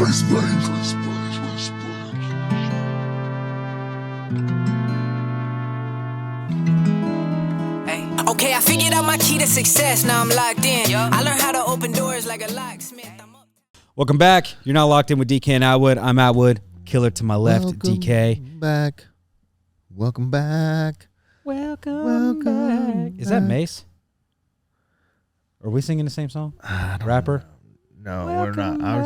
Okay, I figured out my key to success. Now I'm locked in. I learned how to open doors like a locksmith. Welcome back. You're now locked in with DK and Atwood. I'm Atwood. Killer to my left, DK. Welcome back. Welcome back. Is that Mace? Are we singing the same song? Rapper? No, Welcome we're not. I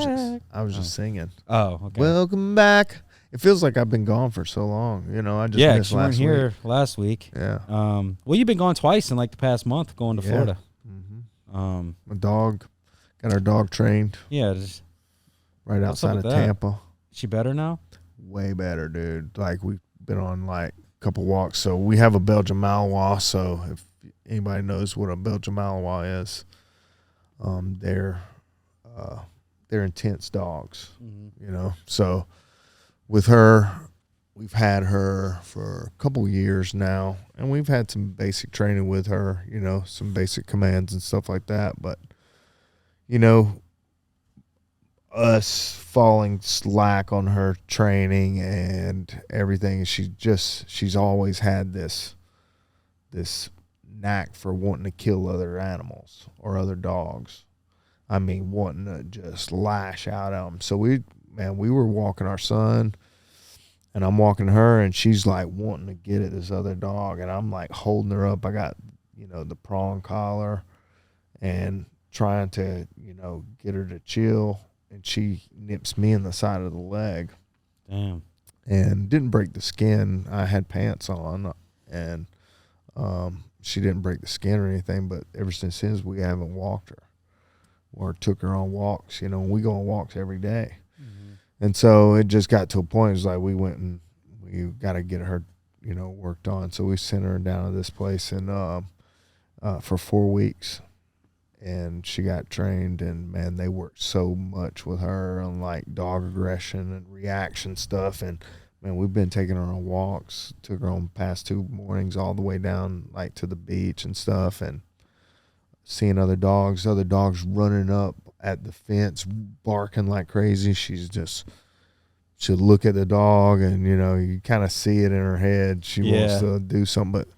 was back. just singing. Oh, okay. Welcome back. It feels like I've been gone for so long. You know, I just missed you weren't last here week. last week. Yeah. Well, you've been gone twice in like the past month, going to Florida. Mm-hmm. My dog, got our dog trained. Yeah. Right What's up outside of with that? Tampa. She better now? Way better, dude. Like, we've been on like a couple walks. So we have a Belgian Malinois. So if anybody knows what a Belgian Malinois is, they're intense dogs. You know. So with her, we've had her for a couple years now, and we've had some basic training with her. You know, some basic commands and stuff like that. But you know, us falling slack on her training and everything, she's always had this knack for wanting to kill other animals or other dogs. I mean, wanting to just lash out at them. So we were walking our son, and I'm walking her, and she's like wanting to get at this other dog, and I'm like holding her up. I got, you know, the prong collar and trying to, you know, get her to chill. And she nips me in the side of the leg. Damn. And didn't break the skin. I had pants on, and she didn't break the skin or anything. But ever since then, we haven't walked her or took her on walks. You know, we go on walks every day. And so it just got to a point. It was like we went and we got to get her, you know, worked on. So we sent her down to this place and for 4 weeks. And she got trained, and man, they worked so much with her on like dog aggression and reaction stuff. And man, we've been taking her on walks. Took her on past 2 mornings all the way down like to the beach and stuff, and seeing other dogs running up at the fence, barking like crazy. She'll look at the dog, and you know, you kind of see it in her head. She wants to do something, but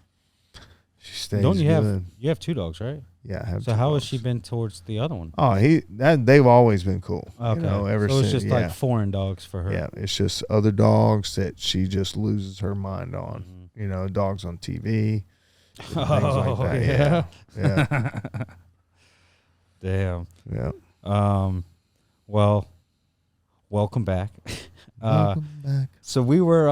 she stays. Don't you good. you have 2 dogs, right? Yeah, I have. So 2 how dogs. has she been towards the other one? Oh, they've always been cool. Okay. You know, ever so it's since, just like foreign dogs for her. Yeah, it's just other dogs that she just loses her mind on. You know, dogs on TV, things like that. Yeah. Damn. Yeah. Well, welcome back. Welcome back. So we were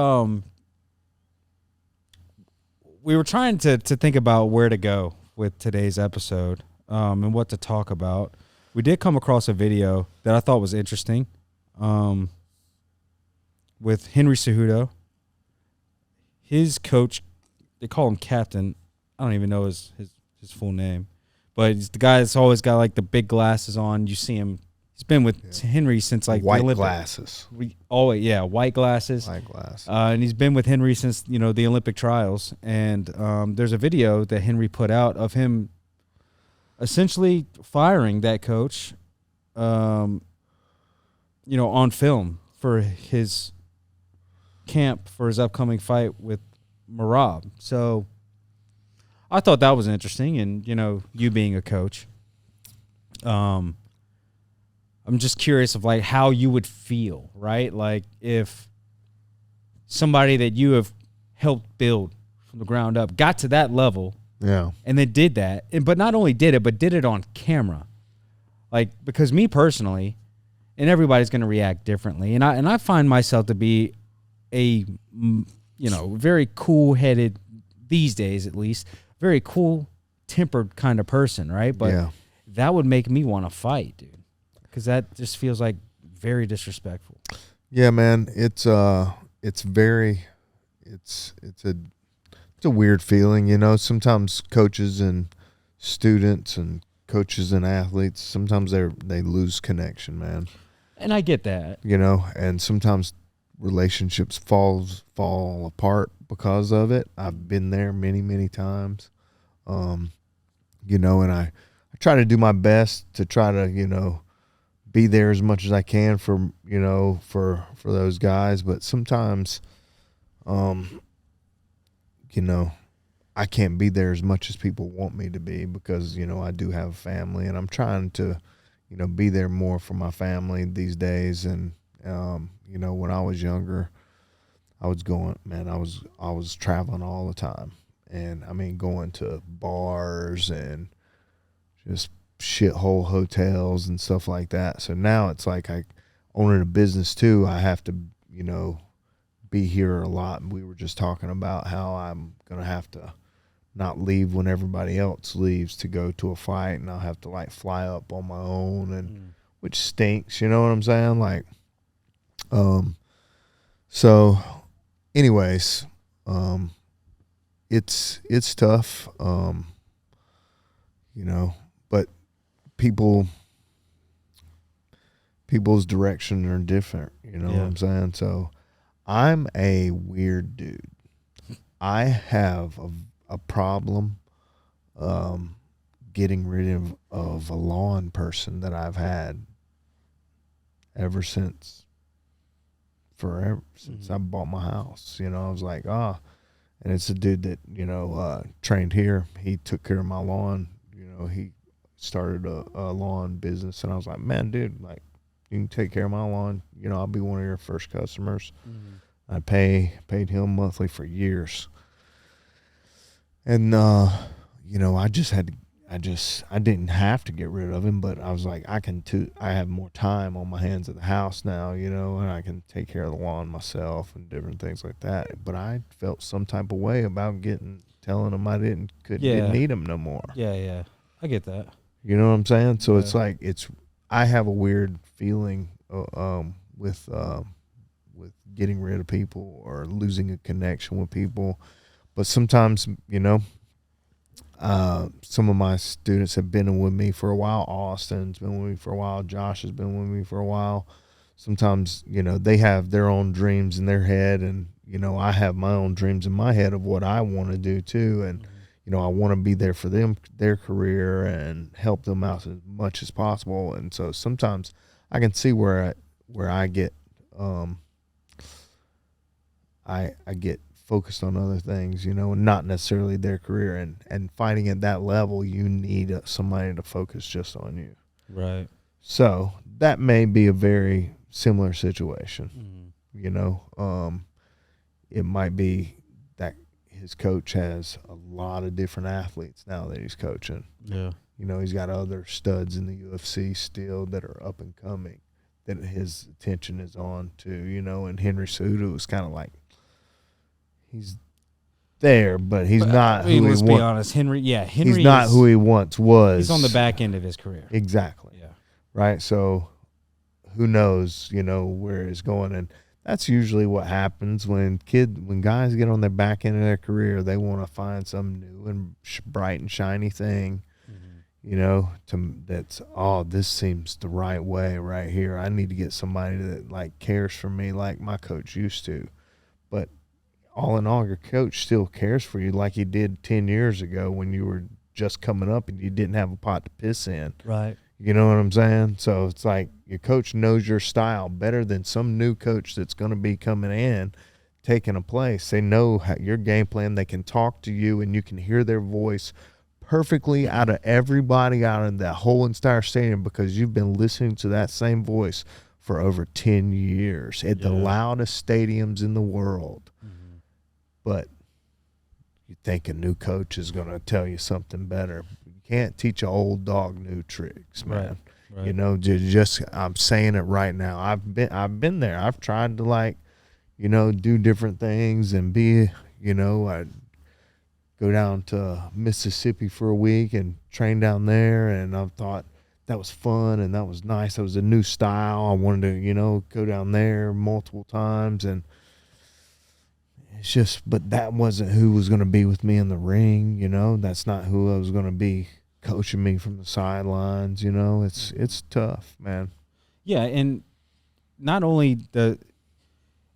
trying to think about where to go with today's episode and what to talk about. We did come across a video that I thought was interesting with Henry Cejudo. His coach, they call him Captain. I don't even know his full name. But he's the guy that's always got like the big glasses on. You see him. He's been with Henry since like white the Olympic glasses. White glasses. White glasses. And he's been with Henry since, you know, the Olympic trials. And there's a video that Henry put out of him essentially firing that coach, you know, on film for his camp for his upcoming fight with Marab. So I thought that was interesting. And, you know, you being a coach, I'm just curious of like how you would feel, right? Like if somebody that you have helped build from the ground up got to that level, and then did that, but not only did it, but did it on camera. Like, because me personally, and everybody's going to react differently, and I find myself to be a, you know, very cool-headed these days, at least, very cool-tempered kind of person, right? But that would make me want to fight, dude. Because that just feels like very disrespectful. Yeah, man, it's a weird feeling, you know. Sometimes coaches and students and coaches and athletes, sometimes they lose connection, man. And I get that, you know. And sometimes relationships fall apart because of it. I've been there many times, you know. And I try to do my best to try to, you know, be there as much as I can for, for those guys. But sometimes, I can't be there as much as people want me to be because, I do have a family, and I'm trying to, be there more for my family these days. And, when I was younger, I was traveling all the time. And I mean, going to bars and just shithole hotels and stuff like that. So now it's like I owning a business too. I have to, be here a lot. And we were just talking about how I'm going to have to not leave when everybody else leaves to go to a fight, and I'll have to like fly up on my own, and which stinks, you know what I'm saying? Like, so anyways, it's tough, but people's direction are different, you know what I'm saying? So I'm a weird dude. I have a problem getting rid of a lawn person that I've had ever since I bought my house. I was like, and it's a dude that, trained here. He took care of my lawn. He started a lawn business, and I was like, man, dude, like, you can take care of my lawn. I'll be one of your first customers. I paid him monthly for years. And, I didn't have to get rid of him, but I was like, I have more time on my hands at the house now, and I can take care of the lawn myself and different things like that. But I felt some type of way about telling him I didn't need him no more. Yeah. I get that. You know what I'm saying? So it's like, I have a weird feeling, with getting rid of people or losing a connection with people. But sometimes, some of my students have been with me for a while. Austin's been with me for a while. Josh has been with me for a while. Sometimes, they have their own dreams in their head, and, I have my own dreams in my head of what I want to do too. And, I want to be there for them, their career, and help them out as much as possible. And so sometimes I can see where I get, I get focused on other things, and not necessarily their career. And fighting at that level, you need somebody to focus just on you. Right. So that may be a very similar situation. It might be that his coach has a lot of different athletes now that he's coaching. Yeah. He's got other studs in the UFC still that are up and coming that his attention is on to, and Henry Cejudo is kind of like, he's there, but he's not. Let's be honest, Henry. He's not who he once was. He's on the back end of his career. Exactly. Yeah. Right. So, who knows? Where it's going, and that's usually what happens when guys get on the back end of their career. They want to find some new and bright and shiny thing. This seems the right way right here. I need to get somebody that like cares for me like my coach used to, but. All in all, your coach still cares for you like he did 10 years ago when you were just coming up and you didn't have a pot to piss in. Right. You know what I'm saying? So it's like your coach knows your style better than some new coach that's going to be coming in, taking a place. They know your game plan. They can talk to you, and you can hear their voice perfectly out of everybody out in that whole entire stadium because you've been listening to that same voice for over 10 years at the loudest stadiums in the world. But you think a new coach is going to tell you something better. You can't teach an old dog new tricks, man. Right. I'm saying it right now. I've been there. I've tried to do different things and be, I'd go down to Mississippi for a week and train down there, and I thought that was fun and that was nice. That was a new style. I wanted to, go down there multiple times, and but that wasn't who was going to be with me in the ring, That's not who I was going to be coaching me from the sidelines, It's tough, man. Yeah, and not only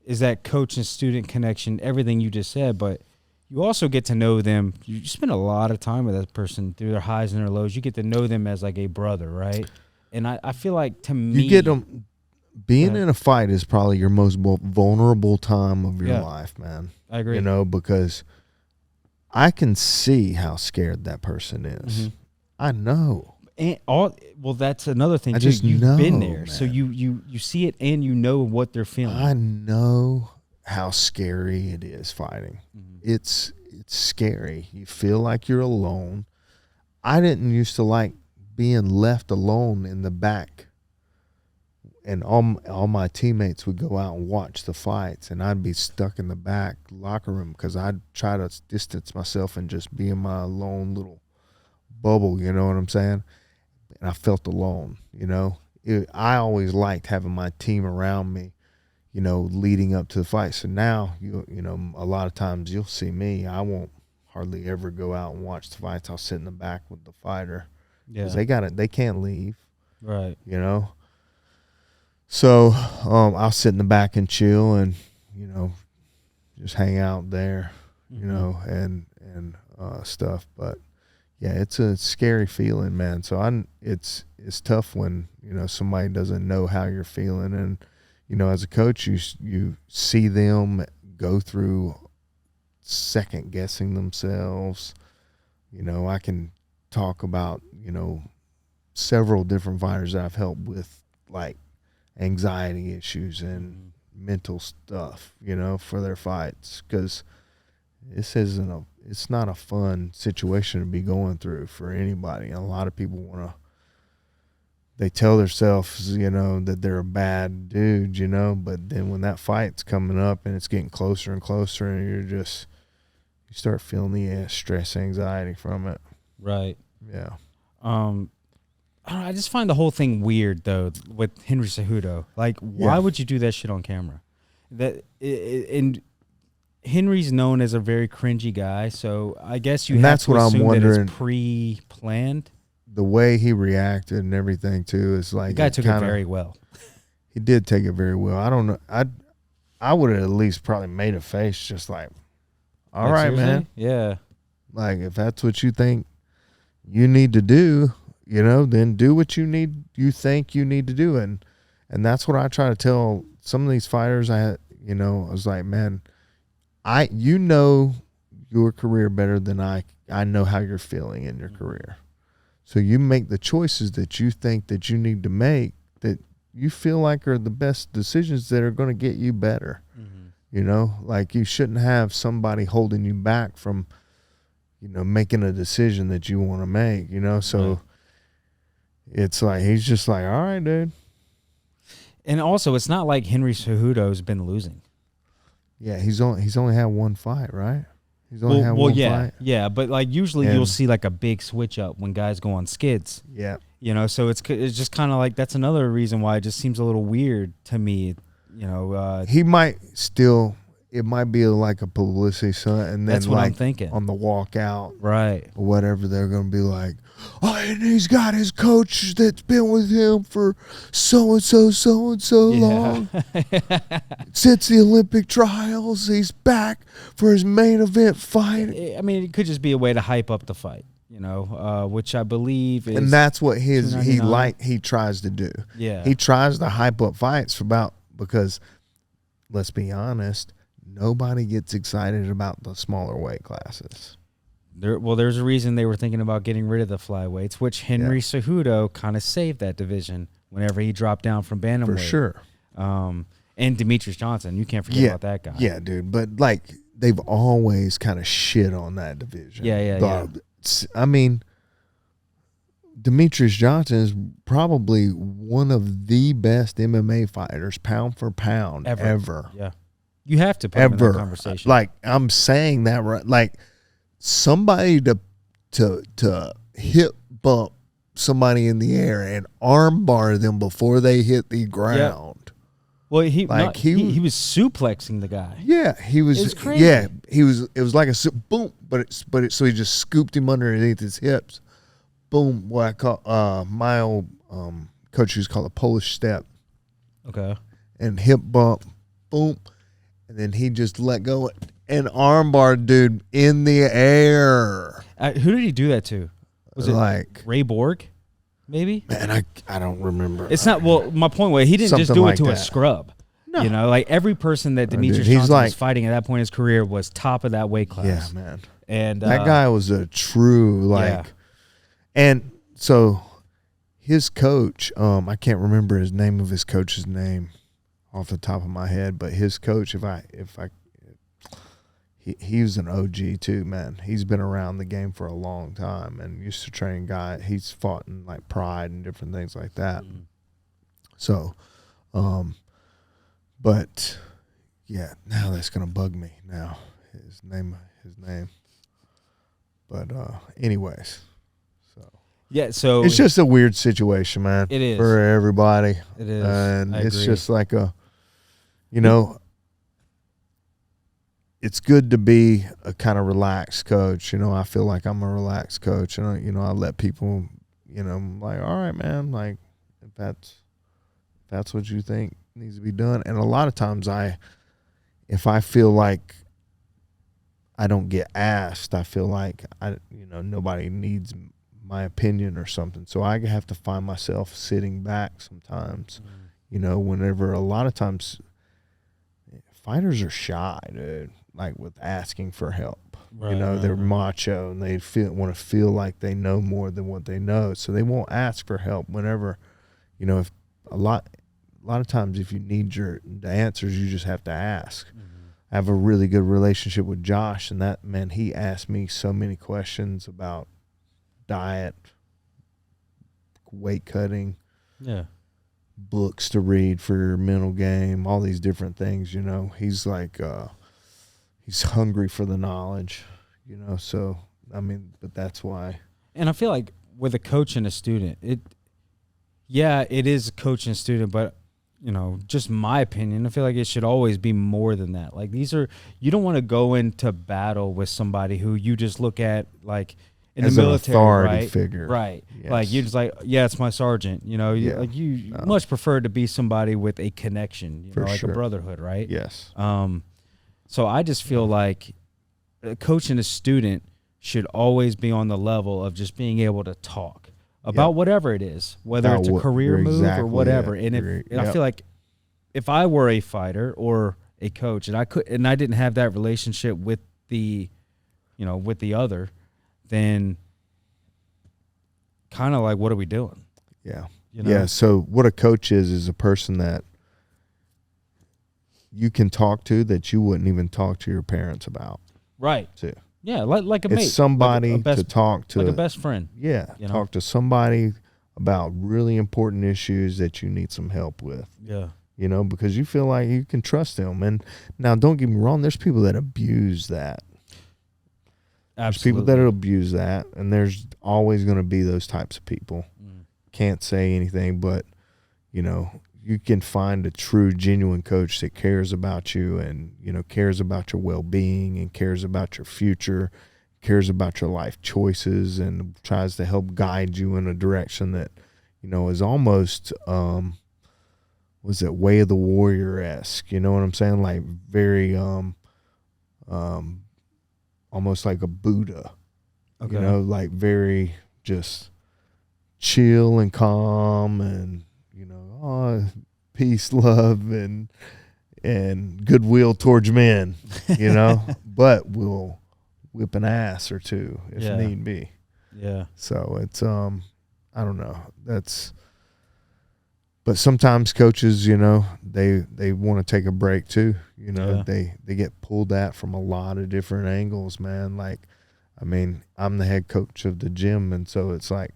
is that coach and student connection, everything you just said, but you also get to know them. You spend a lot of time with that person through their highs and their lows. You get to know them as like a brother, right? And I feel like, to me, you get them. Being in a fight is probably your most vulnerable time of your life, man. I agree. You know, because I can see how scared that person is. Mm-hmm. I know. And that's another thing too. You've been there, man. So you see it, and you know what they're feeling. I know how scary it is fighting. Mm-hmm. It's scary. You feel like you're alone. I didn't used to like being left alone in the back, and all my teammates would go out and watch the fights, and I'd be stuck in the back locker room because I'd try to distance myself and just be in my lone little bubble. You know what I'm saying? And I felt alone. You know, I always liked having my team around me, you know, leading up to the fight. So now, you know, a lot of times you'll see me. I won't hardly ever go out and watch the fights. I'll sit in the back with the fighter because they can't leave. Right. You know. So I'll sit in the back and chill and, you know, just hang out there, you know, and stuff. But yeah, it's a scary feeling, man. So it's tough when, you know, somebody doesn't know how you're feeling, and, you know, as a coach, you see them go through second guessing themselves. You know, I can talk about, you know, several different fighters that I've helped with, like, anxiety issues and mental stuff, you know, for their fights, because it's not a fun situation to be going through for anybody. And a lot of people they tell themselves, you know, that they're a bad dude, you know, but then when that fight's coming up and it's getting closer and closer, and you start feeling the stress, anxiety from it. Right. Yeah. I just find the whole thing weird, though, with Henry Cejudo. Like, why would you do that shit on camera? And Henry's known as a very cringy guy, so I guess that's what I'm wondering. That it's pre-planned. The way he reacted and everything too is like, the guy took it very well. He did take it very well. I don't know. I would have at least probably made a face just like, all right, seriously? Man. Yeah. Like, if that's what you think you need to do, you know, then do what you think you need to do. And that's what I try to tell some of these fighters. I was like, man, you know your career better than I know how you're feeling in your career. So you make the choices that you think that you need to make, that you feel like are the best decisions that are going to get you better. Mm-hmm. You know, like, you shouldn't have somebody holding you back from, you know, making a decision that you want to make, you know? So right. It's like, he's just like, all right, dude. And also, it's not like Henry Cejudo's been losing. Yeah, he's only had one fight, right? He's only had one fight. Yeah, but like usually you'll see like a big switch up when guys go on skids. Yeah. You know, so it's just kind of like, that's another reason why it just seems a little weird to me. You know, he might still. It might be like a publicity stunt, and then that's what I'm thinking. On the walkout, right, or whatever, they're going to be like, oh, and he's got his coach that's been with him for so and so long. Since the Olympic trials, he's back for his main event fight. I mean, it could just be a way to hype up the fight, you know, which I believe is, and that's what he tries to do. Yeah, he tries to hype up fights because, let's be honest, nobody gets excited about the smaller weight classes. There's a reason they were thinking about getting rid of the flyweights, which Henry Cejudo kind of saved that division whenever he dropped down from bantamweight. For sure. And Demetrius Johnson, you can't forget about that guy. Yeah, dude. But, like, they've always kind of shit on that division. Yeah. I mean, Demetrius Johnson is probably one of the best MMA fighters, pound for pound, ever. Yeah. You have to put him in that conversation. Like, I'm saying that right. Like, somebody to hip bump somebody in the air and arm bar them before they hit the ground. Yep. Well, he was suplexing the guy. Yeah, he was. It was crazy. Yeah, he was. It was like a boom, so he just scooped him underneath his hips. Boom. What I call my old coach used to call a Polish step. Okay. And hip bump, boom. And then he just let go and armbar dude in the air. Who did he do that to? Was it like Ray Borg? maybe. Man, I don't remember. It's not. Well, my point was he didn't just do Something it to like a that. scrub. No. You know, like every person that Demetrius He's Johnson like- was fighting at that point in his career was top of that weight class. Yeah, man. And That guy was a true and so his coach, I can't remember his name of his coach's name off the top of my head, but his coach, he was an OG too, man. He's been around the game for a long time and used to train guys. He's fought in like Pride and different things like that. So, but yeah, now that's gonna bug me now. His name. But anyways, yeah. So it's just a weird situation, man. It is for everybody. It is, and I it's agree. just like it's good to be a kind of relaxed coach. I feel like I'm a relaxed coach, and I let people. I'm like, all right, man. Like, if that's what you think needs to be done, and a lot of times if I feel like I don't get asked, I feel like nobody needs my opinion or something. So I have to find myself sitting back sometimes, whenever a lot of times fighters are shy, dude, like with asking for help. They're macho and they want to feel like they know more than what they know. So they won't ask for help whenever, if a lot of times if you need the answers, you just have to ask. I have a really good relationship with Josh, and that man, he asked me so many questions about diet, weight cutting, books to read for your mental game, all these different things. He's like he's hungry for the knowledge. So I mean, but that's why. And I feel like with a coach and a student, it is a coach and student, but just my opinion, I feel like it should always be more than that. Like you don't want to go into battle with somebody who you just look at like in as the military, an authority right? figure, right? Yes. Like you're just like, yeah, it's my sergeant. Like you much prefer to be somebody with a connection, like sure. a brotherhood, right? Yes. So I just feel like a coach and a student should always be on the level of just being able to talk about whatever it is, whether it's a career move or whatever. And I feel like if I were a fighter or a coach and I didn't have that relationship with the other, then kind of like, what are we doing? Yeah. Yeah. So what a coach is a person that you can talk to that you wouldn't even talk to your parents about. Right. Too. Yeah, like a mate. It's somebody like to talk to. Like a best friend. Yeah. Talk to somebody about really important issues that you need some help with. Yeah. Because you feel like you can trust them. And now don't get me wrong, there's people that abuse that. Absolutely. There's people that abuse that, and there's always going to be those types of people. Can't say anything, but you can find a true, genuine coach that cares about you and, cares about your well-being and cares about your future, cares about your life choices, and tries to help guide you in a direction that, is almost, was it Way of the Warrior-esque? You know what I'm saying? Like very, almost like a Buddha, like very just chill and calm and, peace, love, and goodwill towards men, but we'll whip an ass or two if need be. Yeah. So it's, I don't know. But sometimes coaches, they want to take a break too. They get pulled at from a lot of different angles, man. Like, I mean, I'm the head coach of the gym, and so it's like,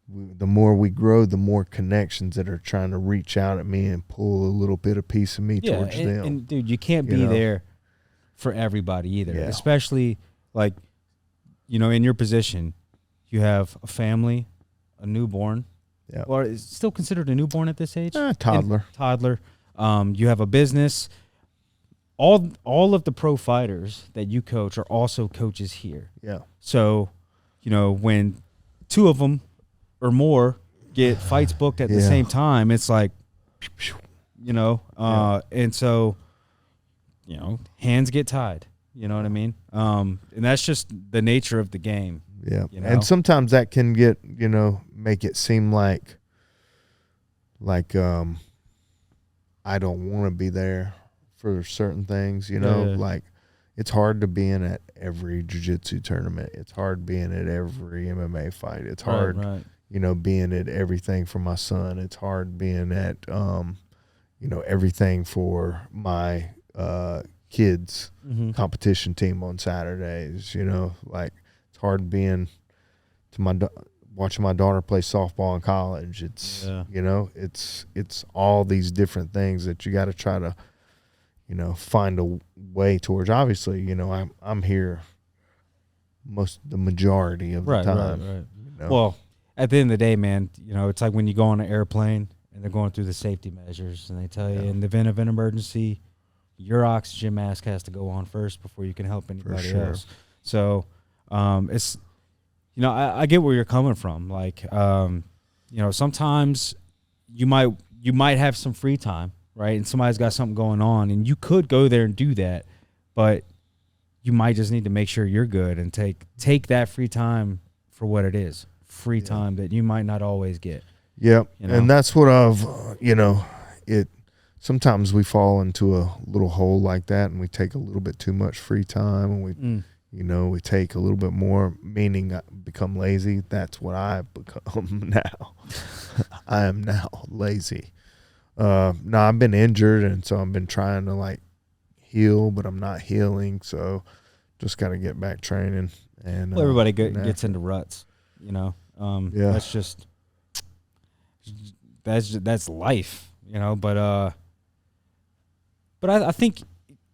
the more we grow, the more connections that are trying to reach out at me and pull a little bit of piece of me towards them. And dude, you can't be there for everybody either, especially like, in your position, you have a family, a newborn, or is it still considered a newborn at this age? Toddler. You have a business. All of the pro fighters that you coach are also coaches here. Yeah. So, when two of them or more get fights booked at the same time, it's like, and so, hands get tied. You know what I mean? And that's just the nature of the game. Yeah. And sometimes that can get, make it seem like I don't want to be there for certain things, you know, like it's hard to be in at every jiu-jitsu tournament. It's hard being at every MMA fight. It's hard, you know, being at everything for my son. It's hard being at, you know, everything for my kids' competition team on Saturdays, you know, like it's hard being to watching my daughter play softball in college. It's, you know, it's all these different things that you got to try to, you know, find a way towards. Obviously, you know, I'm here the majority of the time. Right. You know? Well, at the end of the day, man, you know, it's like when you go on an airplane and they're going through the safety measures and they tell you in the event of an emergency, your oxygen mask has to go on first before you can help anybody else. So it's, you know, I get where you're coming from. Like, you know, sometimes you might have some free time, right? And somebody's got something going on, and you could go there and do that, but you might just need to make sure you're good and take that free time for what it is, free time that you might not always get. Yep, you know? And that's what you know, sometimes we fall into a little hole like that, and we take a little bit too much free time, and we you know, we take a little bit more, meaning become lazy. That's what I've become now. I am now lazy. No, I've been injured, and so I've been trying to like heal, but I'm not healing. So just got to get back training. And everybody gets into ruts, you know. That's life, you know. But I think,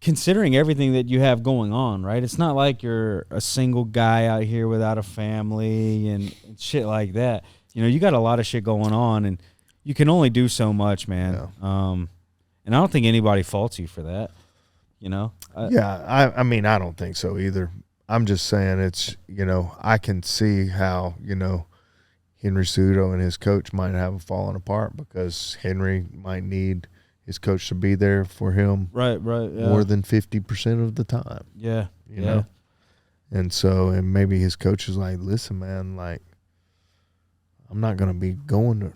considering everything that you have going on, right? It's not like you're a single guy out here without a family and shit like that. You know, you got a lot of shit going on, and you can only do so much, man. Yeah. And I don't think anybody faults you for that, you know? I mean, I don't think so either. I'm just saying it's, you know, I can see how, you know, Henry Cejudo and his coach might have fallen apart because Henry might need his coach to be there for him more than 50% of the time. Yeah. You know? And so, and maybe his coach is like, listen, man, like, I'm not going to be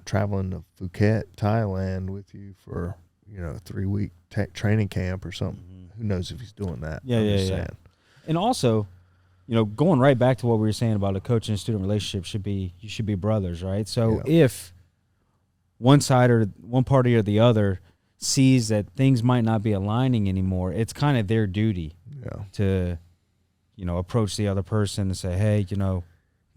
traveling to Phuket, Thailand with you for, you know, a 3-week training camp or something. Mm-hmm. Who knows if he's doing that? Yeah. And also, you know, going right back to what we were saying about a coach and student relationship you should be brothers, right? So if one side or one party or the other sees that things might not be aligning anymore, it's kind of their duty to, you know, approach the other person and say, hey, you know.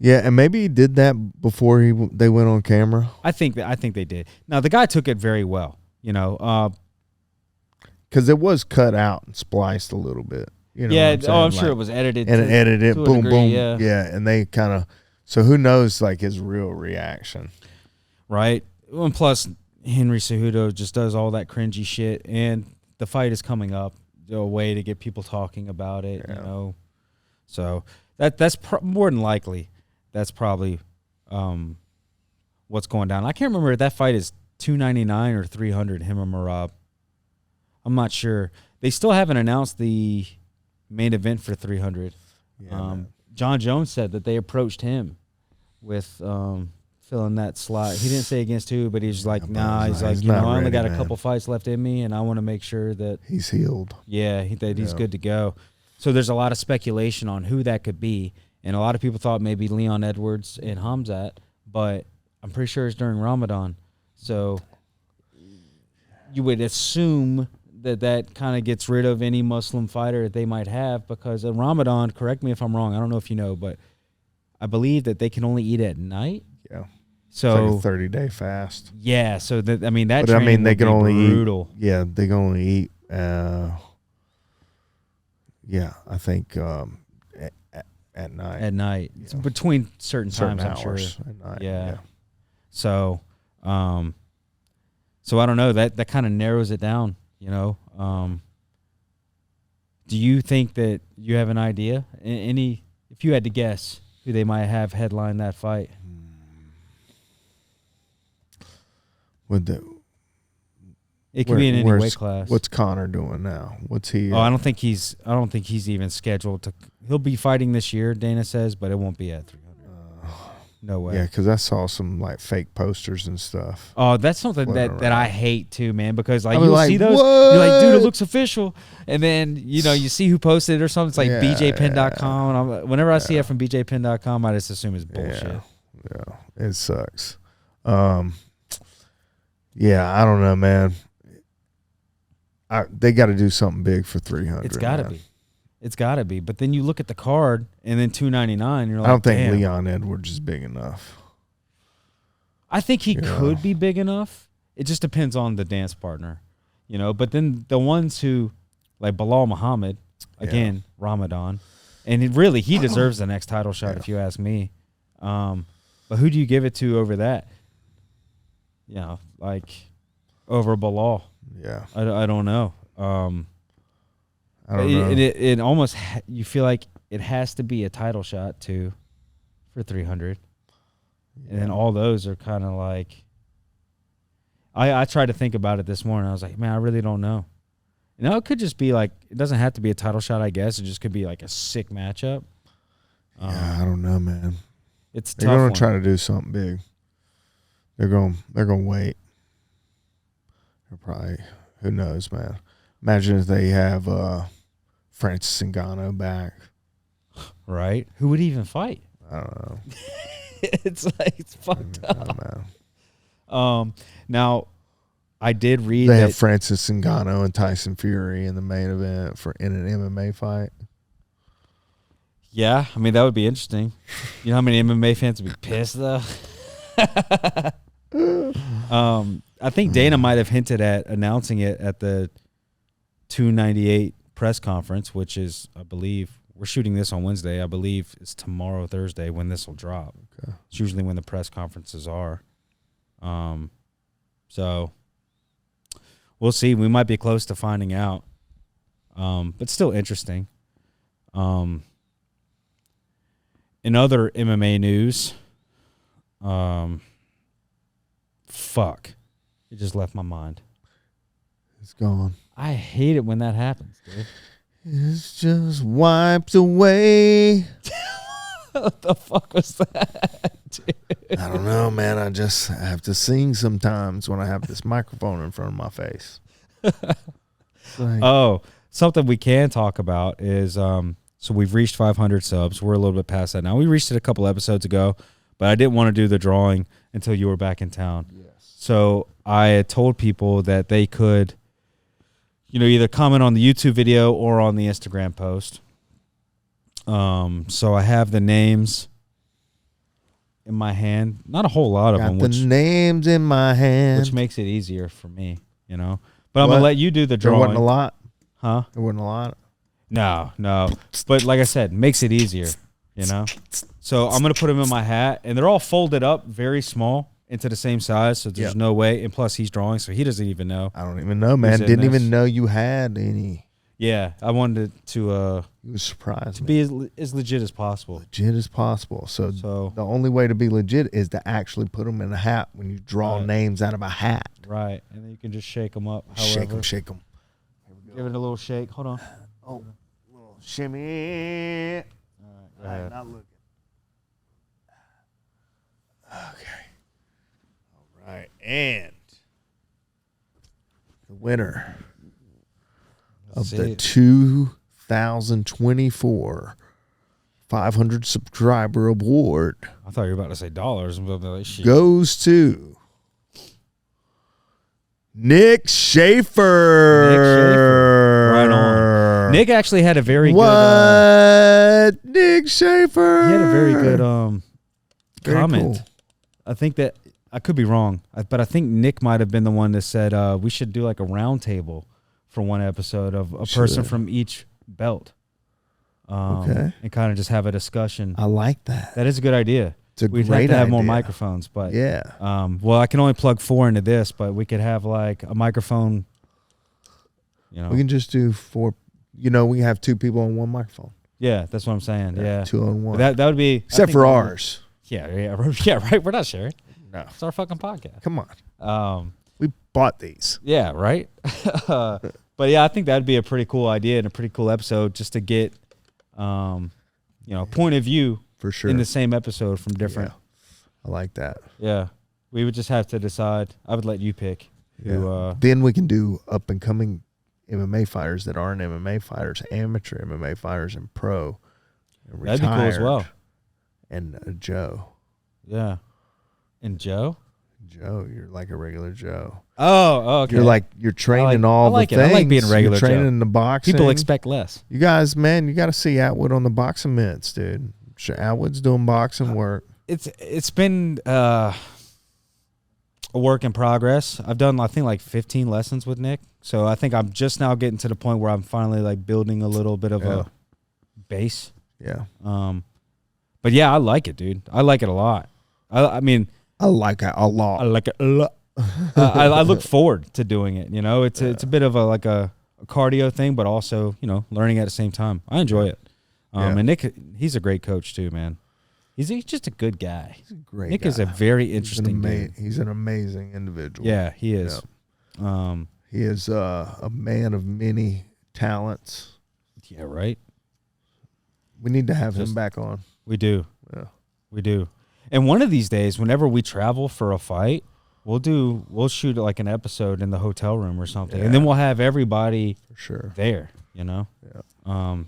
Yeah, and maybe he did that before they went on camera. I think they did. Now, the guy took it very well, you know. Because it was cut out and spliced a little bit. You know I'm sure it was edited. And edited, boom, degree, boom. Yeah, and they kind of, so who knows, like, his real reaction. Right. And plus, Henry Cejudo just does all that cringy shit, and the fight is coming up, a way to get people talking about it, you know. So that's more than likely. That's probably what's going down. I can't remember if that fight is $299 or $300, him or Merab. I'm not sure. They still haven't announced the main event for $300. John Jones said that they approached him with filling that slot. He didn't say against who, but he's like, nah. He's like, you know, I only got a couple fights left in me, and I want to make sure that he's healed. Yeah, that he's good to go. So there's a lot of speculation on who that could be. And a lot of people thought maybe Leon Edwards and Hamzat, but I'm pretty sure it's during Ramadan. So you would assume that kind of gets rid of any Muslim fighter that they might have, because in Ramadan, correct me if I'm wrong, I don't know if you know, but I believe that they can only eat at night. Yeah. So it's like a 30-day fast. Yeah. So that, I mean, that but training they can only brutal. Eat. Yeah, they can only eat. I think at night. At night, it's between certain times, hours, I'm sure. At night. Yeah. So, so I don't know. That kind of narrows it down. You know. Do you think that you have an idea? If you had to guess who they might have headline that fight? It could be in any weight class. What's Connor doing now? What's he? I don't think he's even scheduled to. He'll be fighting this year, Dana says, but it won't be at 300. No way. Yeah, because I saw some like fake posters and stuff. Oh, that's something that I hate too, man. Because like you'll like, see those, what? you're like, dude, it looks official, and then you see who posted it or something. It's like BJPen.com, and whenever I see it from BJPen.com, I just assume it's bullshit. Yeah, it sucks. Yeah, I don't know, man. They got to do something big for 300. It's got to be. It's got to be. But then you look at the card, and then $299. You're like, I don't think damn. Leon Edwards is big enough. I think he could be big enough. It just depends on the dance partner, But then the ones who, like Bilal Muhammad, again, Ramadan, and he deserves the next title shot if you ask me. But who do you give it to over that? Like over Bilal. Yeah, I don't know. I don't know. It almost you feel like it has to be a title shot too, for 300, and then all those are kind of like. I tried to think about it this morning. I was like, man, I really don't know. It could just be like it doesn't have to be a title shot. I guess it just could be like a sick matchup. I don't know, man. It's they're going to try to do something big. They're going to wait. They're probably, who knows, man. Imagine if they have Francis Ngannou back. Right? Who would even fight? I don't know. It's fucked up. Man. Now, I did read they have Francis Ngannou and Tyson Fury in the main event in an MMA fight. Yeah, I mean that would be interesting. You know how many MMA fans would be pissed though? I think Dana might have hinted at announcing it at the 298 press conference, which is, I believe, we're shooting this on Wednesday. I believe it's tomorrow, Thursday, when this will drop. Okay. It's usually when the press conferences are. So we'll see. We might be close to finding out. But still interesting. In other MMA news, fuck. It just left my mind. It's gone. I hate it when that happens, dude. It's just wiped away. What the fuck was that, dude? I don't know, man. I have to sing sometimes when I have this microphone in front of my face. Oh, something we can talk about is so we've reached 500 subs. We're a little bit past that now. We reached it a couple episodes ago, but I didn't want to do the drawing until you were back in town. Yes. So I had told people that they could, either comment on the YouTube video or on the Instagram post. So I have the names in my hand. Not a whole lot of them. Got the names in my hand. Which makes it easier for me, But I'm going to let you do the drawing. There wasn't a lot? Huh? There wasn't a lot? No. But like I said, makes it easier, So I'm going to put them in my hat. And they're all folded up very small into the same size. So there's no way. And plus he's drawing, so he doesn't even know. I don't even know, man. Didn't even know you had any. Yeah, I wanted to you was surprised. To be as legit as possible. Legit as possible. So the only way to be legit is to actually put them in a hat when you draw names out of a hat. Right, and then you can just shake them up. Shake them. Give it a little shake. Hold on. Oh, a little shimmy. All right, not looking. Okay. All right, and the winner of the 2024 500 subscriber award. I thought you were about to say dollars. Goes to Nick Schaefer. Right on. Nick actually had a very good. Nick Schaefer. He had a very good comment. Cool. I think that I could be wrong, but I think Nick might have been the one that said we should do like a round table for one episode of a person from each belt. Okay. And kind of just have a discussion. I like that. That is a good idea. It's a We'd great have to have idea. more microphones, but yeah. Well, I can only plug 4 into this, but we could have like a microphone. We can just do 4. We can have 2 people on one microphone. Yeah, that's what I'm saying. Yeah, 2 on 1. That would be except for ours. Yeah, right. We're not sharing. No, it's our fucking podcast. Come on. We bought these. Yeah, right. But yeah, I think that'd be a pretty cool idea and a pretty cool episode just to get, point of view for sure in the same episode from different I like that. Yeah. We would just have to decide. I would let you pick. Who, then we can do up and coming MMA fighters that aren't MMA fighters, amateur MMA fighters, and pro. And that'd be cool as well. And Joe. Yeah. And Joe? Joe, you're like a regular Joe. Oh, okay. You're training all the things. I like being a regular you're training Joe. in the boxing. People expect less. You guys, man, you got to see Atwood on the boxing mitts, dude. Atwood's doing boxing work. It's been a work in progress. I've done, I think, like 15 lessons with Nick. So I think I'm just now getting to the point where I'm finally like building a little bit of a base. Yeah. But yeah, I like it, dude. I like it a lot. I mean, I like it a lot. I like it a lot. I look forward to doing it. You know, it's a bit of a cardio thing, but also, you know, learning at the same time. I enjoy it. And Nick, he's a great coach too, man. He's just a good guy. He's a great Nick guy. is a very interesting dude. He's an amazing individual. Yeah, he is. Yeah. He is a man of many talents. Yeah, right. We need to have him back on. We do. Yeah. We do. And one of these days, whenever we travel for a fight, we'll shoot like an episode in the hotel room or something. And then we'll have everybody for sure there, you know? Yeah.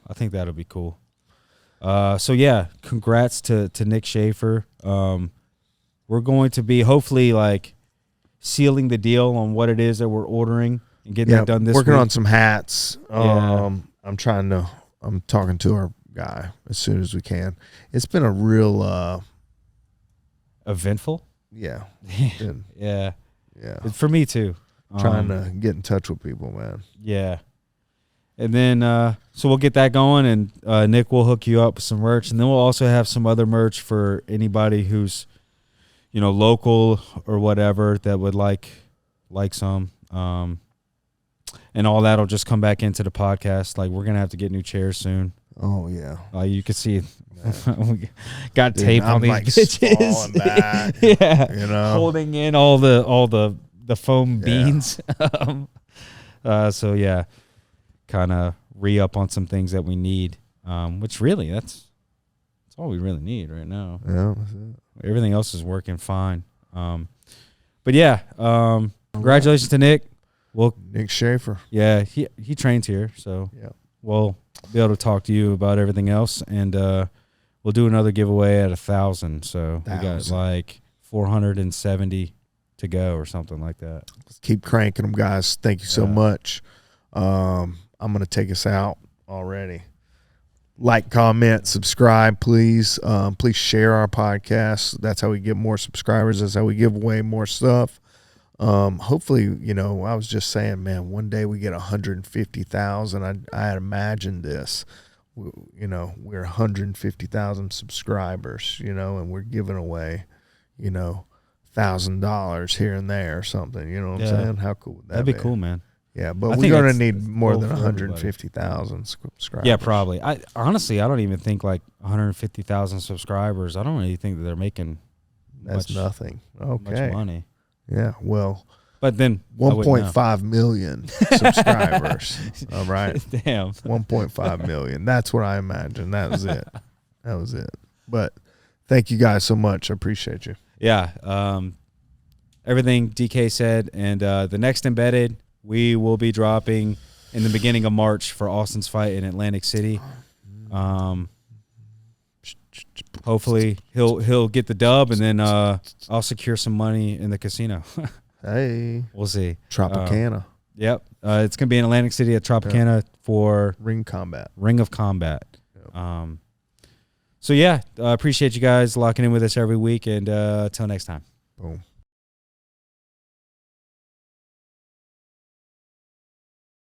I think that'll be cool. So yeah, congrats to Nick Schaefer. We're going to be hopefully like sealing the deal on what it is that we're ordering and getting that done this week. Working on some hats. I'm talking to our guy as soon as we can. It's been a real eventful. Yeah. Yeah. For me too. Trying to get in touch with people, man. Yeah. And then, so we'll get that going, and Nick will hook you up with some merch, and then we'll also have some other merch for anybody who's, you know, local or whatever that would like some, and all that'll just come back into the podcast. Like, we're gonna have to get new chairs soon. Oh yeah, you can see, we got tape on these bitches. Back, yeah, you know, holding in all the foam beans. So yeah. Kind of re-up on some things that we need, which really that's all we really need right now. Yeah, that's it. Everything else is working fine. But yeah, congratulations to Nick. Nick Schaefer. Yeah, he trains here, so we'll be able to talk to you about everything else, and we'll do another giveaway at 1,000. So we got like 470 to go or something like that. Let's keep cranking them, guys. Thank you so much. I'm going to take us out already. Like, comment, subscribe, please. Please share our podcast. That's how we get more subscribers. That's how we give away more stuff. Hopefully, you know, I was just saying, man, one day we get 150,000. I had imagined this. You know, we're 150,000 subscribers, you know, and we're giving away, you know, $1,000 here and there or something. You know what I'm saying? How cool would that be? That'd be cool, man. Yeah, but we're going to need more than 150,000 subscribers. Yeah, probably. I don't even think like 150,000 subscribers. I don't really think that they're making much nothing. Okay. Much money. Yeah, well, but then 1.5 million subscribers. All right. Damn. 1.5 million. That's what I imagined. That was it. That was it. But thank you guys so much. I appreciate you. Yeah. Everything DK said, and the next Embedded we will be dropping in the beginning of March for Austin's fight in Atlantic City. Hopefully he'll get the dub, and then I'll secure some money in the casino. Hey, we'll see. Tropicana. Yep, it's gonna be in Atlantic City at Tropicana for Ring of Combat. Yep. So yeah, appreciate you guys locking in with us every week, and till next time. Boom.